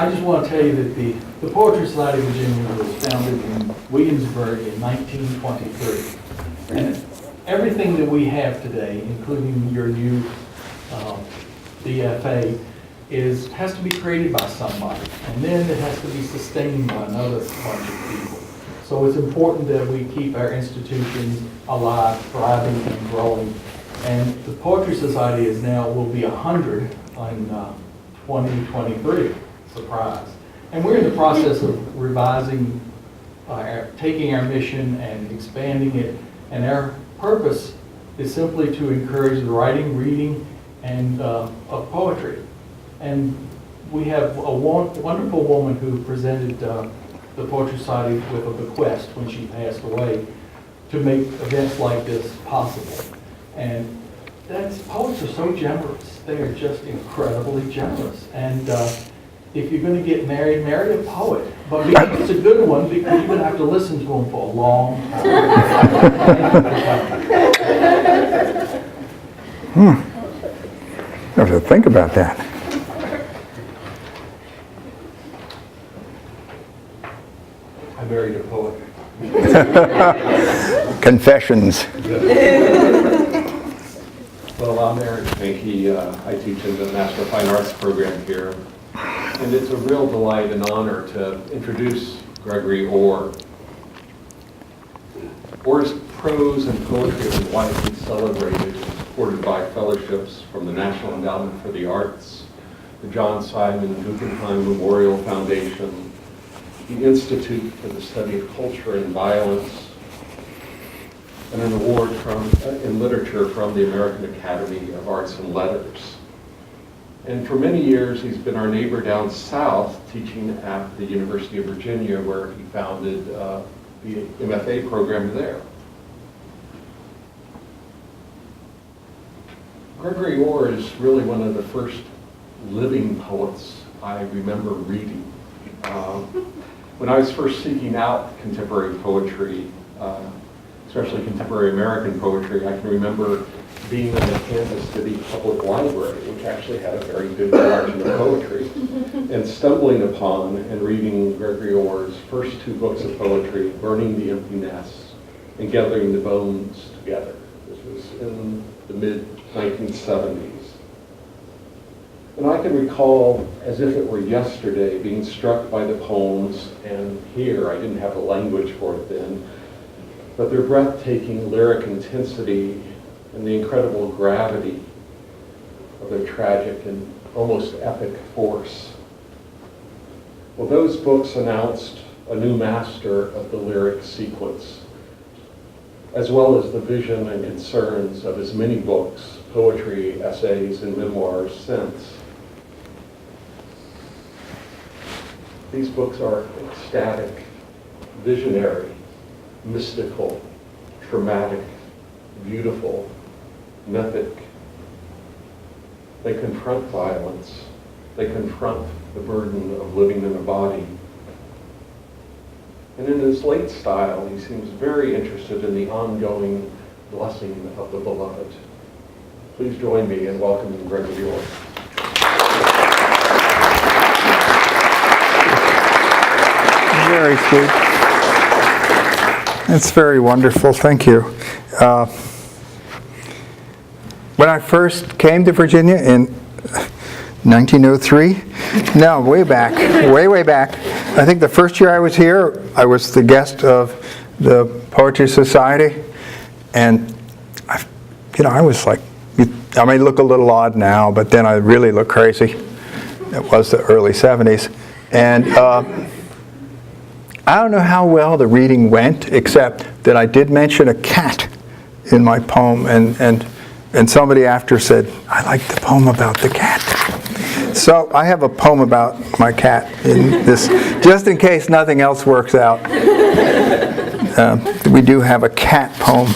I just want to tell you that the Poetry Society of Virginia was founded in Williamsburg in 1923. And everything that we have today, including your new BFA, has to be created by somebody. And then it has to be sustained by another bunch of people. So it's important that we keep our institutions alive, thriving, and growing. And the Poetry Society will be 100 in 2023. Surprise. And we're in the process of revising, taking our mission and expanding it. And our purpose is simply to encourage the writing, reading, and of poetry. And we have a wonderful woman who presented the Poetry Society with a bequest when she passed away to make events like this possible. And poets are so generous. They are just incredibly generous. And if you're going to get married, marry a poet. But it's a good one because you're going to have to listen to them for a long time. I have to think about that. I married a poet. Confessions. Well, I'm Eric Pankey. I teach in the Master of Fine Arts program here. And it's a real delight and honor to introduce Gregory Orr. Orr's prose and poetry have been widely celebrated and supported by fellowships from the National Endowment for the Arts, the John Simon Guggenheim Memorial Foundation, the Institute for the Study of Culture and Violence, and an award in literature from the American Academy of Arts and Letters. And for many years, he's been our neighbor down south, teaching at the University of Virginia, where he founded the MFA program there. Gregory Orr is really one of the first living poets I remember reading. When I was first seeking out contemporary poetry, especially contemporary American poetry, I can remember being in the Kansas City Public Library, which actually had a very good collection of poetry, and stumbling upon and reading Gregory Orr's first two books of poetry, Burning the Empty Nest and Gathering the Bones Together. This was in the mid-1970s. And I can recall, as if it were yesterday, being struck by the poems, and here, I didn't have the language for it then, but their breathtaking lyric intensity and the incredible gravity of their tragic and almost epic force. Well, those books announced a new master of the lyric sequence, as well as the vision and concerns of his many books, poetry, essays, and memoirs since. These books are ecstatic, visionary, mystical, traumatic, beautiful, mythic. They confront violence. They confront the burden of living in a body. And in his late style, he seems very interested in the ongoing blessing of the beloved. Please join me in welcoming Gregory Orr. Very sweet. It's very wonderful. Thank you. When I first came to Virginia in 1903, no, way back, way back. I think the first year I was here, I was the guest of the Poetry Society, and I was like, I may look a little odd now, but then I really look crazy. It was the early 70s, and I don't know how well the reading went, except that I did mention a cat in my poem, and somebody after said, I like the poem about the cat. So I have a poem about my cat in this, just in case nothing else works out. We do have a cat poem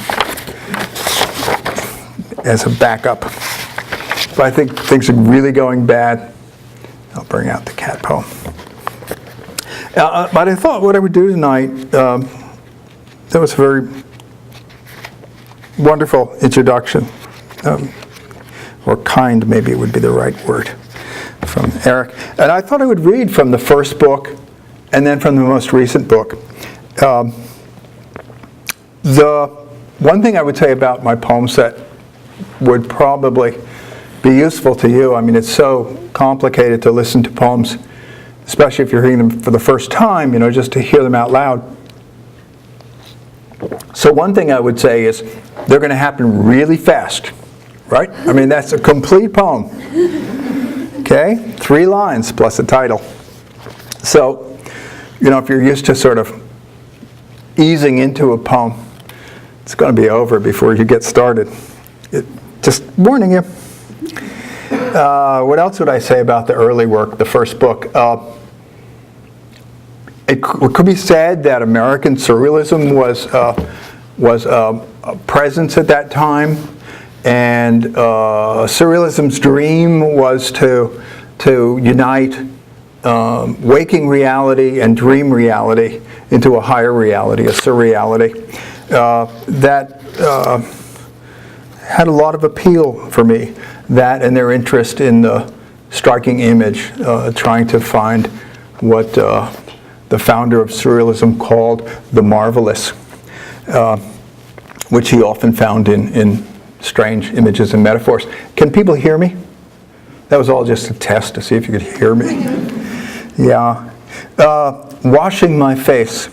as a backup. If I think things are really going bad, I'll bring out the cat poem. But I thought what I would do tonight, that was a very wonderful introduction, or kind maybe would be the right word, from Eric. And I thought I would read from the first book and then from the most recent book. The one thing I would say about my poem set would probably be useful to you. I mean, it's so complicated to listen to poems, especially if you're hearing them for the first time, just to hear them out loud. So one thing I would say is they're going to happen really fast, right? I mean, that's a complete poem. Okay? 3 lines plus a title. So, if you're used to sort of easing into a poem, it's going to be over before you get started. Just warning you. What else would I say about the early work, the first book? It could be said that American surrealism was a presence at that time, and surrealism's dream was to unite waking reality and dream reality into a higher reality, a surreality. That had a lot of appeal for me, that and their interest in the striking image, trying to find what the founder of surrealism called the marvelous, which he often found in strange images and metaphors. Can people hear me? That was all just a test to see if you could hear me. Yeah. Washing my face.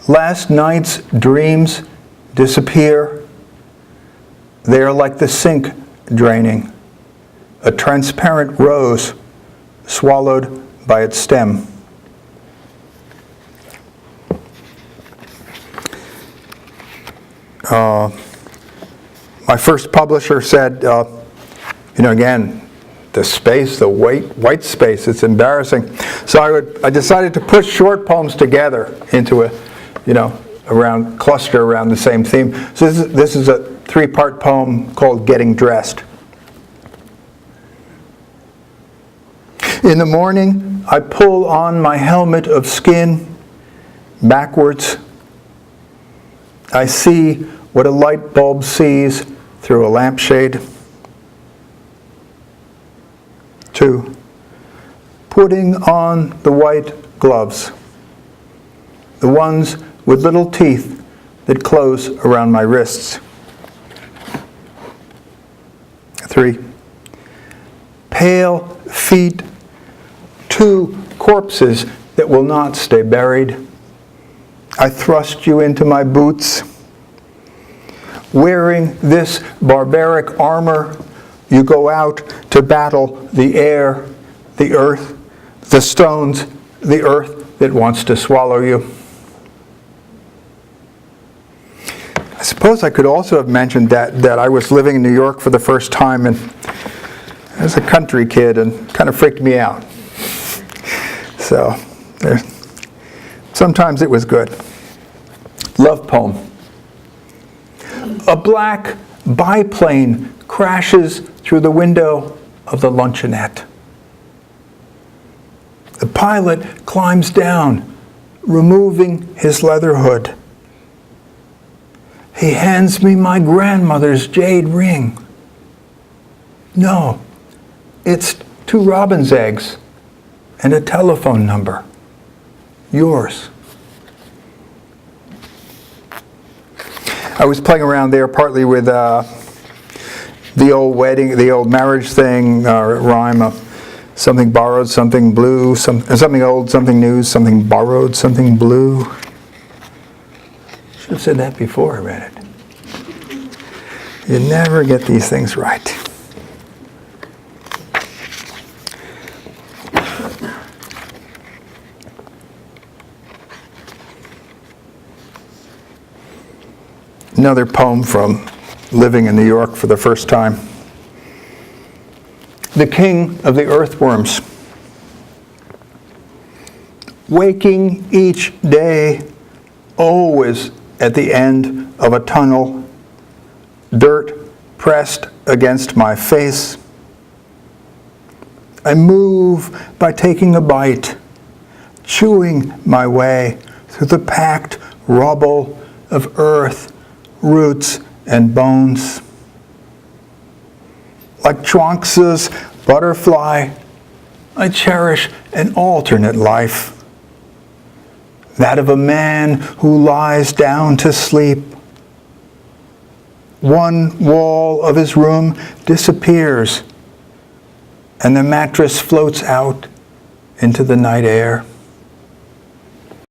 Last night's dreams disappear. They are like the sink draining, a transparent rose swallowed by its stem. My first publisher said, again, the space, the white space, it's embarrassing. So I decided to push short poems together into a, cluster around the same theme. So this is a 3-part poem called Getting Dressed. In the morning, I pull on my helmet of skin backwards. I see what a light bulb sees through a lampshade. 2, putting on the white gloves, the ones with little teeth that close around my wrists. 3, pale feet, 2 corpses that will not stay buried. I thrust you into my boots. Wearing this barbaric armor, you go out to battle the air, the earth, the stones, the earth that wants to swallow you. I suppose I could also have mentioned that I was living in New York for the first time, and I was a country kid and kind of freaked me out. So sometimes it was good. Love poem. A black biplane crashes through the window of the luncheonette. The pilot climbs down, removing his leather hood. He hands me my grandmother's jade ring. No, it's 2 robin's eggs and a telephone number. Yours. I was playing around there partly with the old marriage thing, rhyme of something borrowed, something blue, something old, something new, something borrowed, something blue. Should have said that before I read it. You never get these things right. Another poem from living in New York for the first time. The King of the Earthworms. Waking each day, always at the end of a tunnel, dirt pressed against my face. I move by taking a bite, chewing my way through the packed rubble of earth, roots, and bones. Like Chuangtzu's butterfly, I cherish an alternate life, that of a man who lies down to sleep. One wall of his room disappears, and the mattress floats out into the night air.